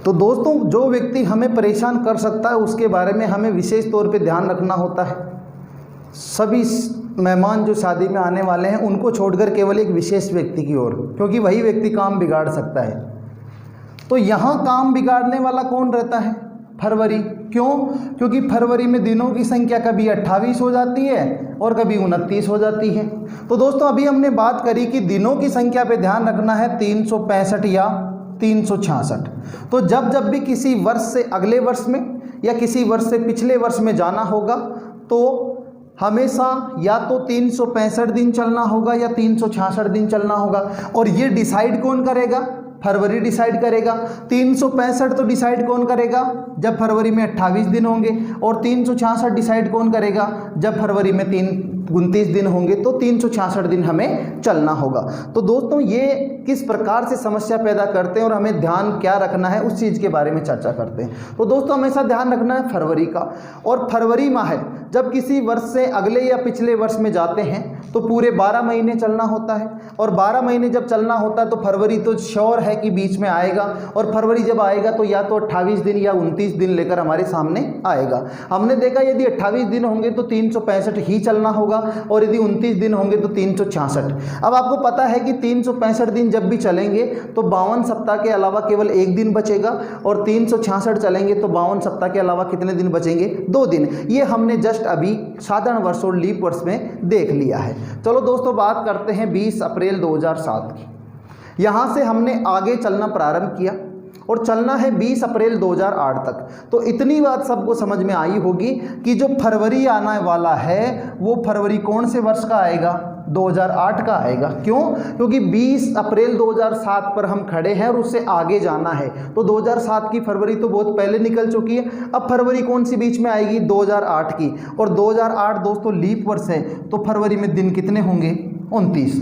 तो दोस्तों जो व्यक्ति हमें परेशान कर सकता है उसके बारे में हमें विशेष तौर पे ध्यान रखना होता है। सभी मेहमान जो शादी में आने वाले हैं उनको छोड़कर केवल एक विशेष व्यक्ति की ओर, क्योंकि वही व्यक्ति काम बिगाड़ सकता है। तो यहाँ काम बिगाड़ने वाला कौन रहता है? फरवरी। क्यों? क्योंकि फरवरी में दिनों की संख्या कभी 28 हो जाती है और कभी 29 हो जाती है। तो दोस्तों अभी हमने बात करी कि दिनों की संख्या पे ध्यान रखना है 365 या 366। तो जब भी किसी वर्ष से अगले वर्ष में या किसी वर्ष से पिछले वर्ष में जाना होगा तो हमेशा या तो 365 दिन चलना होगा या 366 दिन चलना होगा। और ये डिसाइड कौन करेगा? फरवरी डिसाइड करेगा। 365 तो डिसाइड कौन करेगा? जब फरवरी में 28 दिन होंगे। और 366 डिसाइड कौन करेगा? जब फरवरी में 29 दिन होंगे। तो 366 दिन हमें चलना होगा। तो दोस्तों ये किस प्रकार से समस्या पैदा करते हैं और हमें ध्यान क्या रखना है उस चीज़ के बारे में चर्चा करते हैं। तो दोस्तों हमेशा ध्यान रखना है फरवरी का। और फरवरी माह है जब किसी वर्ष से अगले या पिछले वर्ष में जाते हैं तो पूरे 12 महीने चलना होता है। और 12 महीने जब चलना होता है तो फरवरी तो श्योर है कि बीच में आएगा। और फरवरी जब आएगा तो या तो 28 दिन या 29 दिन लेकर हमारे सामने आएगा। हमने देखा यदि 28 दिन होंगे तो 365 ही चलना होगा, और यदि 29 दिन होंगे तो 366। अब आपको पता है कि 365 दिन जब भी चलेंगे तो 52 सप्ताह के अलावा केवल 1 दिन बचेगा, और 366 चलेंगे तो 52 सप्ताह के अलावा कितने दिन बचेंगे? 2 दिन। ये हमने जस्ट अभी साधारण वर्ष और लीप वर्ष में देख लिया है। चलो दोस्तों बात करते हैं 20 अप्रैल 2007 की। यहाँ से हमने आगे चलना प्रारंभ किया और चलना है 20 अप्रैल 2008 तक। तो इतनी बात सबको समझ में आई होगी कि जो फरवरी आने वाला है वो फरवरी कौन से वर्ष का आएगा? 2008 का आएगा। क्यों? क्योंकि 20 अप्रैल 2007 पर हम खड़े हैं और उससे आगे जाना है। तो 2007 की फरवरी तो बहुत पहले निकल चुकी है। अब फरवरी कौन सी बीच में आएगी? 2008 की। और 2008 दोस्तों लीप वर्ष है, तो फरवरी में दिन कितने होंगे? 29।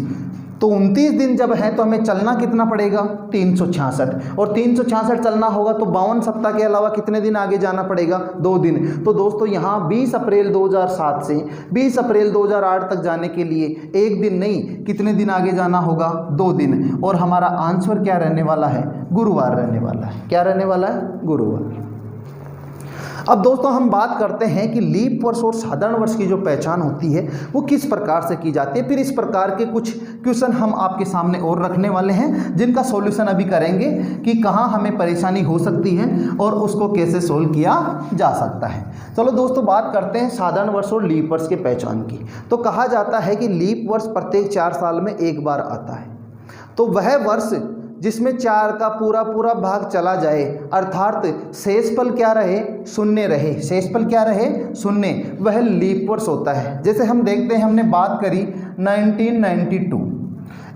तो 29 दिन जब है तो हमें चलना कितना पड़ेगा? 366। और 366 चलना होगा तो 52 सप्ताह के अलावा कितने दिन आगे जाना पड़ेगा? 2 दिन। तो दोस्तों यहाँ 20 अप्रैल 2007 से 20 अप्रैल 2008 तक जाने के लिए 1 दिन नहीं, कितने दिन आगे जाना होगा? 2 दिन। और हमारा आंसर क्या रहने वाला है? गुरुवार रहने वाला है। क्या रहने वाला है? गुरुवार। अब दोस्तों हम बात करते हैं कि लीप वर्ष और साधारण वर्ष की जो पहचान होती है वो किस प्रकार से की जाती है। फिर इस प्रकार के कुछ क्वेश्चन हम आपके सामने और रखने वाले हैं जिनका सॉल्यूशन अभी करेंगे कि कहाँ हमें परेशानी हो सकती है और उसको कैसे सोल्व किया जा सकता है। चलो दोस्तों बात करते हैं साधारण वर्ष और लीप वर्ष के पहचान की। तो कहा जाता है कि लीप वर्ष प्रत्येक 4 साल में एक बार आता है। तो वह वर्ष जिसमें 4 का पूरा पूरा भाग चला जाए, अर्थात शेषफल क्या रहे, शून्य रहे, शेषफल क्या रहे, शून्य, वह लीप वर्ष होता है। जैसे हम देखते हैं, हमने बात करी 1992,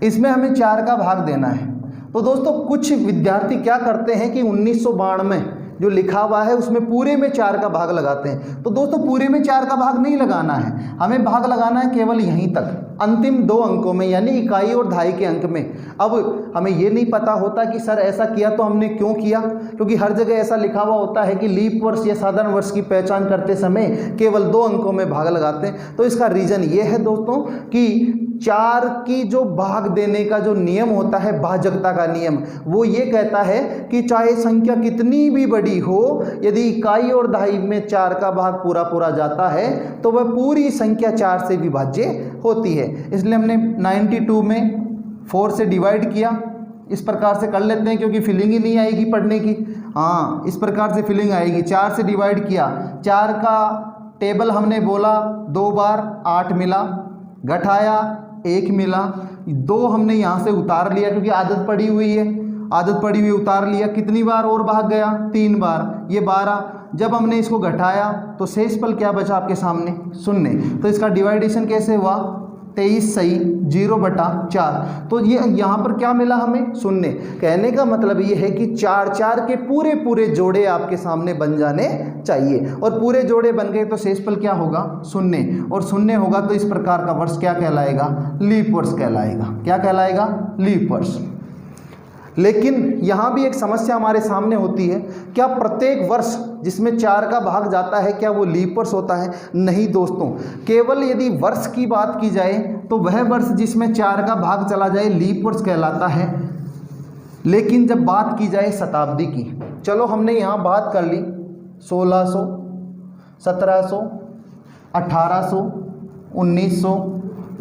इसमें हमें 4 का भाग देना है। तो दोस्तों कुछ विद्यार्थी क्या करते हैं कि 1992 जो लिखा हुआ है उसमें पूरे में 4 का भाग लगाते हैं। तो दोस्तों पूरे में 4 का भाग नहीं लगाना है, हमें भाग लगाना है केवल यहीं तक, अंतिम 2 अंकों में, यानी इकाई और दहाई के अंक में। अब हमें ये नहीं पता होता कि सर ऐसा किया तो हमने क्यों किया, क्योंकि हर जगह ऐसा लिखा हुआ होता है कि लीप वर्ष या साधारण वर्ष की पहचान करते समय केवल 2 अंकों में भाग लगाते हैं। तो इसका रीज़न ये है दोस्तों कि 4 की जो भाग देने का जो नियम होता है, भाजकता का नियम, वो ये कहता है कि चाहे संख्या कितनी भी बड़ी हो, यदि इकाई और दहाई में 4 का भाग पूरा पूरा जाता है तो वह पूरी संख्या 4 से विभाज्य होती है। इसलिए हमने 92 में 4 से डिवाइड किया। इस प्रकार से कर लेते हैं क्योंकि फीलिंग ही नहीं आएगी पढ़ने की। हाँ, इस प्रकार से फीलिंग आएगी। 4 से डिवाइड किया, 4 का टेबल हमने बोला 2 बार 8 मिला, घटाया 1 मिला, 2 हमने यहाँ से उतार लिया क्योंकि आदत पड़ी हुई है, आदत पड़ी हुई उतार लिया। कितनी बार और भाग गया, 3 बार, ये 12। जब हमने इसको घटाया तो शेषफल क्या बचा आपके सामने, शून्य। तो इसका डिवाइडेशन कैसे हुआ, 23 सही 0/4। तो ये यहाँ पर क्या मिला हमें, शून्य। कहने का मतलब ये है कि 4 के पूरे पूरे जोड़े आपके सामने बन जाने चाहिए, और पूरे जोड़े बन गए तो शेषफल क्या होगा, शून्य, और शून्य होगा तो इस प्रकार का वर्ष क्या कहलाएगा, लीप वर्ष कहलाएगा। क्या कहलाएगा, लीप वर्ष। लेकिन यहाँ भी एक समस्या हमारे सामने होती है, क्या प्रत्येक वर्ष जिसमें 4 का भाग जाता है क्या वो लीप वर्ष होता है? नहीं दोस्तों, केवल यदि वर्ष की बात की जाए तो वह वर्ष जिसमें 4 का भाग चला जाए लीप वर्ष कहलाता है। लेकिन जब बात की जाए शताब्दी की, चलो हमने यहाँ बात कर ली 1600, 1700, 1800, 1900,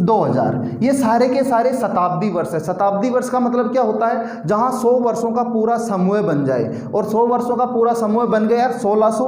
2000, ये सारे के सारे शताब्दी वर्ष है। शताब्दी वर्ष का मतलब क्या होता है, जहाँ 100 वर्षों का पूरा समूह बन जाए, और 100 वर्षों का पूरा समूह बन गया 1600,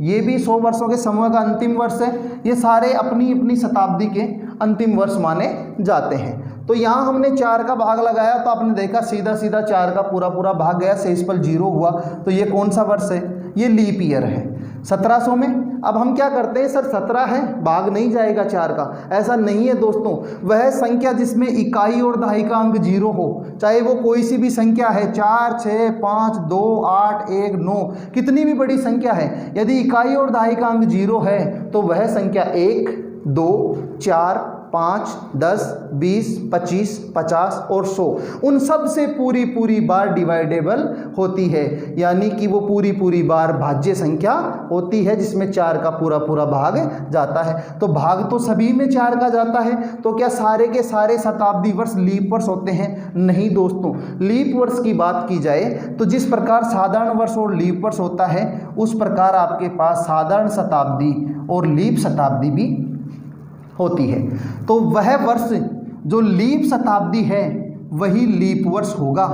ये भी 100 वर्षों के समूह का अंतिम वर्ष है। ये सारे अपनी अपनी शताब्दी के अंतिम वर्ष माने जाते हैं। तो यहाँ हमने 4 का भाग लगाया तो आपने देखा सीधा सीधा 4 का पूरा पूरा भाग गया, शेषफल 0 हुआ। तो ये कौन सा वर्ष है, ये लीप ईयर है। 1700 में अब हम क्या करते हैं, सर 17 है, भाग नहीं जाएगा 4 का, ऐसा नहीं है दोस्तों। वह संख्या जिसमें इकाई और दहाई का अंक 0 हो, चाहे वो कोई सी भी संख्या है, 4, 6, 5, 2, 8, 1, 9, कितनी भी बड़ी संख्या है, यदि इकाई और दहाई का अंक 0 है तो वह संख्या 1, 2, 4, 5, 10, 20, 25, 50 और 100 उन सब से पूरी पूरी बार डिवाइडेबल होती है, यानी कि वो पूरी पूरी बार भाज्य संख्या होती है जिसमें 4 का पूरा पूरा भाग जाता है। तो भाग तो सभी में 4 का जाता है, तो क्या सारे के सारे शताब्दी वर्ष लीप वर्ष होते हैं? नहीं दोस्तों, लीप वर्ष की बात की जाए तो जिस प्रकार साधारण वर्ष और लीप वर्ष होता है उस प्रकार आपके पास साधारण शताब्दी और लीप शताब्दी भी होती है। तो वह वर्ष जो लीप शताब्दी है वही लीप वर्ष होगा,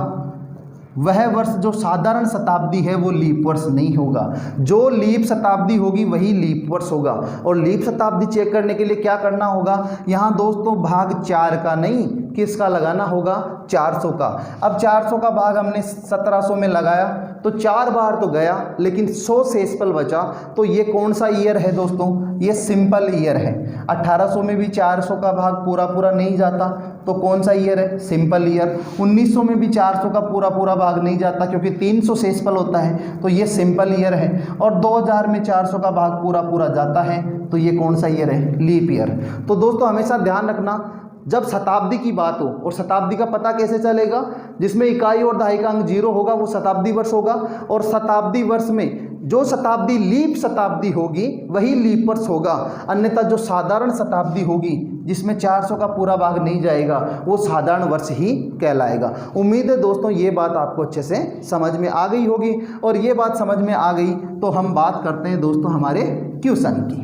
वह वर्ष जो साधारण शताब्दी है वो लीप वर्ष नहीं होगा। जो लीप शताब्दी होगी वही लीप वर्ष होगा। और लीप शताब्दी चेक करने के लिए क्या करना होगा, यहाँ दोस्तों भाग 4 का नहीं, किसका लगाना होगा, 400 का। अब 400 का भाग हमने 1700 में लगाया तो 4 बार तो गया, लेकिन 100 शेषफल बचा। तो ये कौन सा ईयर है दोस्तों, ये सिंपल ईयर है। 1800 में भी 400 का भाग पूरा पूरा नहीं जाता, तो कौन सा ईयर है, सिंपल ईयर। 1900 में भी 400 का पूरा पूरा भाग नहीं जाता क्योंकि 300 शेषफल होता है, तो ये सिंपल ईयर है। और 2000 में 400 का भाग पूरा पूरा जाता है, तो ये कौन सा ईयर है, लीप ईयर। तो दोस्तों हमेशा ध्यान रखना, जब शताब्दी की बात हो, और शताब्दी का पता कैसे चलेगा, जिसमें इकाई और दहाई का अंक 0 होगा वो शताब्दी वर्ष होगा, और शताब्दी वर्ष में जो शताब्दी लीप शताब्दी होगी वही लीप वर्ष होगा, अन्यथा जो साधारण शताब्दी होगी जिसमें 400 का पूरा भाग नहीं जाएगा वो साधारण वर्ष ही कहलाएगा। उम्मीद है दोस्तों ये बात आपको अच्छे से समझ में आ गई होगी, और ये बात समझ में आ गई तो हम बात करते हैं दोस्तों हमारे क्वेश्चन की।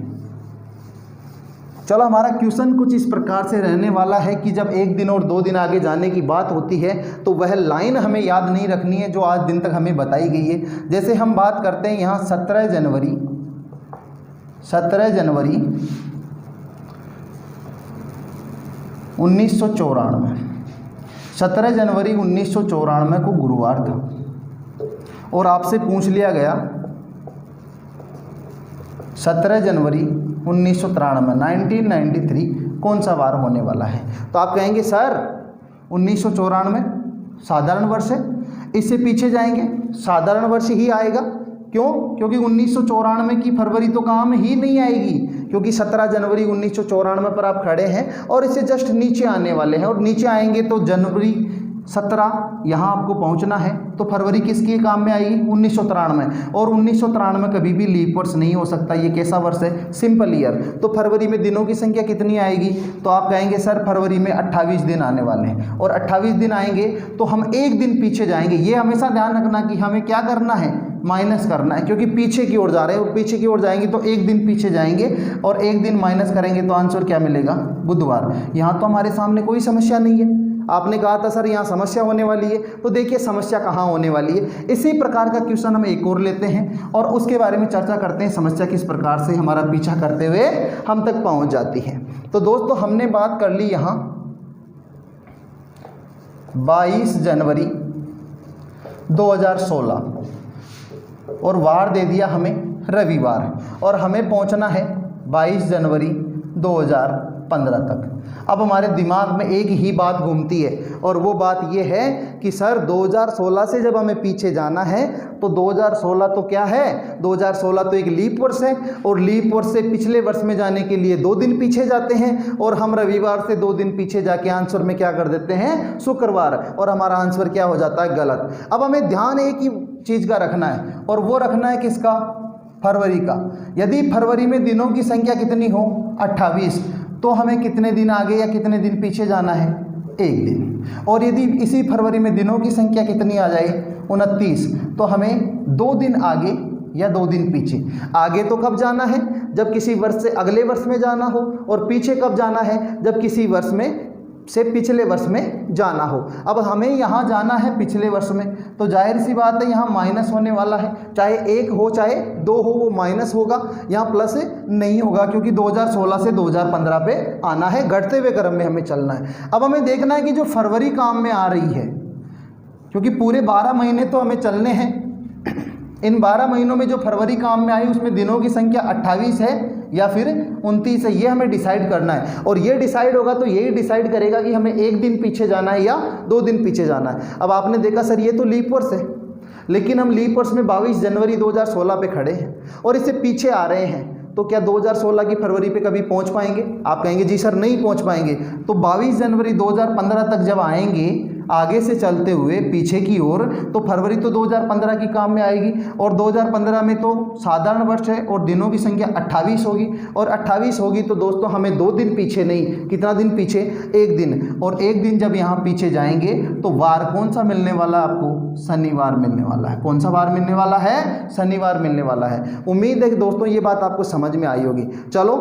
चलो, हमारा क्वेश्चन कुछ इस प्रकार से रहने वाला है कि जब 1 दिन और 2 दिन आगे जाने की बात होती है तो वह लाइन हमें याद नहीं रखनी है जो आज दिन तक हमें बताई गई है। जैसे हम बात करते हैं यहाँ 17 जनवरी 1994, 17 जनवरी 1994 को गुरुवार था, और आपसे पूछ लिया गया 17 जनवरी 1993 कौन सा वार होने वाला है। तो आप कहेंगे सर 1994 साधारण वर्ष है, इससे पीछे जाएंगे साधारण वर्ष ही आएगा। क्यों? क्योंकि 1994 की फरवरी तो काम ही नहीं आएगी, क्योंकि 17 जनवरी 1994 पर आप खड़े हैं और इससे जस्ट नीचे आने वाले हैं, और नीचे आएंगे तो जनवरी 17 यहाँ आपको पहुँचना है, तो फरवरी किसके काम में आएगी? 1993, और 1993 कभी भी लीप वर्ष नहीं हो सकता। ये कैसा वर्ष है? Simple year. तो फरवरी में दिनों की संख्या कितनी आएगी? तो आप कहेंगे सर फरवरी में 28 दिन आने वाले हैं, और 28 दिन आएंगे तो हम 1 दिन पीछे जाएंगे। ये हमेशा ध्यान रखना कि हमें क्या करना है, माइनस करना है, क्योंकि पीछे की ओर जा रहे हैं, और पीछे की ओर जाएंगे तो 1 दिन पीछे जाएंगे और 1 दिन माइनस करेंगे तो आंसर क्या मिलेगा? बुधवार। यहाँ तो हमारे सामने कोई समस्या नहीं है। आपने कहा था सर यहाँ समस्या होने वाली है, तो देखिए समस्या कहाँ होने वाली है। इसी प्रकार का क्वेश्चन हम एक और लेते हैं और उसके बारे में चर्चा करते हैं, समस्या किस प्रकार से हमारा पीछा करते हुए हम तक पहुँच जाती है। तो दोस्तों हमने बात कर ली यहाँ 22 जनवरी 2016, और वार दे दिया हमें रविवार, और हमें पहुंचना है 22 जनवरी 2015 तक। अब हमारे दिमाग में एक ही बात घूमती है, और वो बात ये है कि सर 2016 से जब हमें पीछे जाना है तो 2016 तो क्या है? 2016 तो एक लीप वर्ष है, और लीप वर्ष से पिछले वर्ष में जाने के लिए 2 दिन पीछे जाते हैं, और हम रविवार से 2 दिन पीछे जाके आंसर में क्या कर देते हैं? शुक्रवार, और हमारा आंसर क्या हो जाता है? गलत। अब हमें ध्यान एक ही चीज़ का रखना है, और वो रखना है किसका? फरवरी का। यदि फरवरी में दिनों की संख्या कितनी हो? 28, तो हमें कितने दिन आगे या कितने दिन पीछे जाना है? 1 दिन। और यदि इसी फरवरी में दिनों की संख्या कितनी आ जाए? 29, तो हमें 2 दिन आगे या 2 दिन पीछे। आगे तो कब जाना है? जब किसी वर्ष से अगले वर्ष में जाना हो, और पीछे कब जाना है? जब किसी वर्ष में से पिछले वर्ष में जाना हो। अब हमें यहाँ जाना है पिछले वर्ष में, तो जाहिर सी बात है यहाँ माइनस होने वाला है, चाहे 1 हो चाहे 2 हो वो माइनस होगा, यहाँ प्लस नहीं होगा, क्योंकि 2016 से 2015 पे आना है, घटते हुए क्रम में हमें चलना है। अब हमें देखना है कि जो फरवरी काम में आ रही है, क्योंकि पूरे 12 महीने तो हमें चलने हैं, इन 12 महीनों में जो फरवरी काम में आई उसमें दिनों की संख्या 28 है या फिर 29 है, ये हमें डिसाइड करना है। और ये डिसाइड होगा तो यही डिसाइड करेगा कि हमें 1 दिन पीछे जाना है या 2 दिन पीछे जाना है। अब आपने देखा सर ये तो लीप वर्ष है, लेकिन हम लीप वर्ष में 22 जनवरी 2016 पे खड़े हैं और इससे पीछे आ रहे हैं, तो क्या 2016 की फरवरी पे कभी पहुंच पाएंगे? आप कहेंगे जी सर नहीं पहुंच पाएंगे। तो 22 जनवरी 2015 तक जब आएंगे आगे से चलते हुए पीछे की ओर, तो फरवरी तो 2015 की काम में आएगी, और 2015 में तो साधारण वर्ष है और दिनों की संख्या 28 होगी, और 28 होगी तो दोस्तों हमें 2 दिन पीछे नहीं, कितना दिन पीछे? 1 दिन। और 1 दिन जब यहाँ पीछे जाएंगे तो वार कौन सा मिलने वाला है आपको? शनिवार मिलने वाला है। कौन सा वार मिलने वाला है? शनिवार मिलने वाला है। उम्मीद है कि दोस्तों ये बात आपको समझ में आई होगी। चलो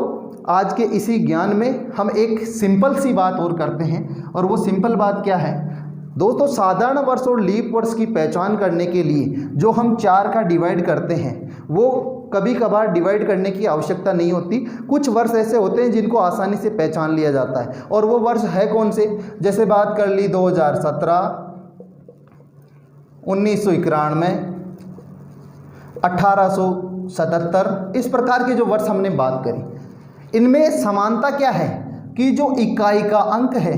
आज के इसी ज्ञान में हम एक सिंपल सी बात और करते हैं, और वो सिंपल बात क्या है दोस्तों? साधारण वर्ष और लीप वर्ष की पहचान करने के लिए जो हम 4 का डिवाइड करते हैं वो कभी कभार डिवाइड करने की आवश्यकता नहीं होती। कुछ वर्ष ऐसे होते हैं जिनको आसानी से पहचान लिया जाता है, और वो वर्ष है कौन से? जैसे बात कर ली 2017, 1991, 1877, इस प्रकार के जो वर्ष हमने बात करी, इनमें समानता क्या है कि जो इकाई का अंक है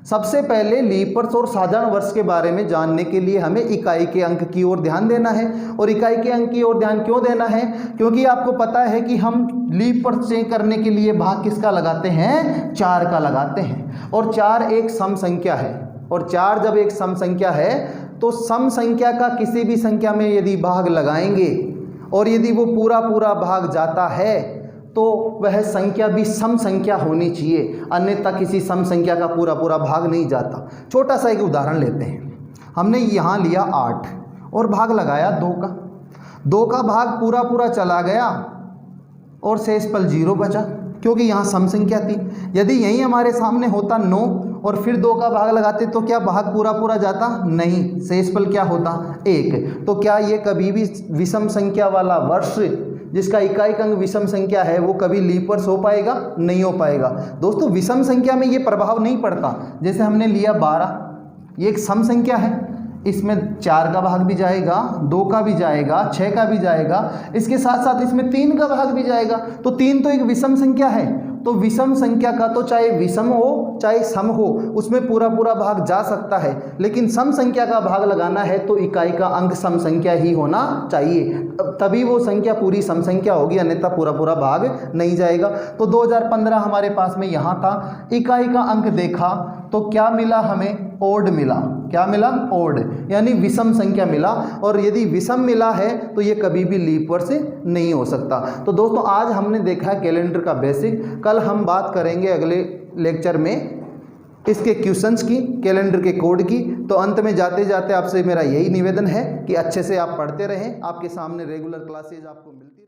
सबसे पहले लीप वर्ष और साधारण वर्ष के बारे में जानने के लिए हमें इकाई के अंक की ओर ध्यान देना है। और इकाई के अंक की ओर ध्यान क्यों देना है? क्योंकि आपको पता है कि हम लीप वर्ष चेक करने के लिए भाग किसका लगाते हैं? 4 का लगाते हैं। और 4 एक सम संख्या है, और 4 जब एक सम संख्या है तो सम संख्या का किसी भी संख्या में यदि भाग लगाएंगे और यदि वो पूरा पूरा भाग जाता है तो वह संख्या भी सम संख्या होनी चाहिए, अन्यथा किसी सम संख्या का पूरा पूरा भाग नहीं जाता। छोटा सा एक उदाहरण लेते हैं। हमने यहाँ लिया 8 और भाग लगाया 2 का भाग पूरा पूरा चला गया और शेषफल 0 बचा, क्योंकि यहाँ सम संख्या थी। यदि यही हमारे सामने होता 9 और फिर 2 का भाग लगाते तो क्या भाग पूरा पूरा जाता? नहीं, शेषफल क्या होता? 1। तो क्या ये कभी भी विषम संख्या वाला वर्ष जिसका इकाई अंक विषम संख्या है वो कभी लीप वर्ष हो पाएगा? नहीं हो पाएगा। दोस्तों विषम संख्या में ये प्रभाव नहीं पड़ता। जैसे हमने लिया 12, ये एक सम संख्या है, इसमें 4 का भाग भी जाएगा, 2 का भी जाएगा, 6 का भी जाएगा, इसके साथ साथ इसमें 3 का भाग भी जाएगा। तो 3 तो एक विषम संख्या है। तो विषम संख्या का तो चाहे विषम हो चाहे सम हो उसमें पूरा पूरा भाग जा सकता है, लेकिन सम संख्या का भाग लगाना है तो इकाई का अंक सम संख्या ही होना चाहिए, तभी वो संख्या पूरी सम संख्या होगी, अन्यथा पूरा पूरा भाग नहीं जाएगा। तो 2015 हमारे पास में यहाँ था। इकाई का अंक देखा तो क्या मिला हमें? ओड मिला। क्या मिला? ओड, यानी विषम संख्या मिला। और यदि विषम मिला है तो ये कभी भी लीप वर्ष नहीं हो सकता। तो दोस्तों आज हमने देखा है कैलेंडर का बेसिक। कल हम बात करेंगे अगले लेक्चर में इसके क्वेश्चंस की, कैलेंडर के कोड की। तो अंत में जाते जाते आपसे मेरा यही निवेदन है कि अच्छे से आप पढ़ते रहें। आपके सामने रेगुलर क्लासेज आपको मिलती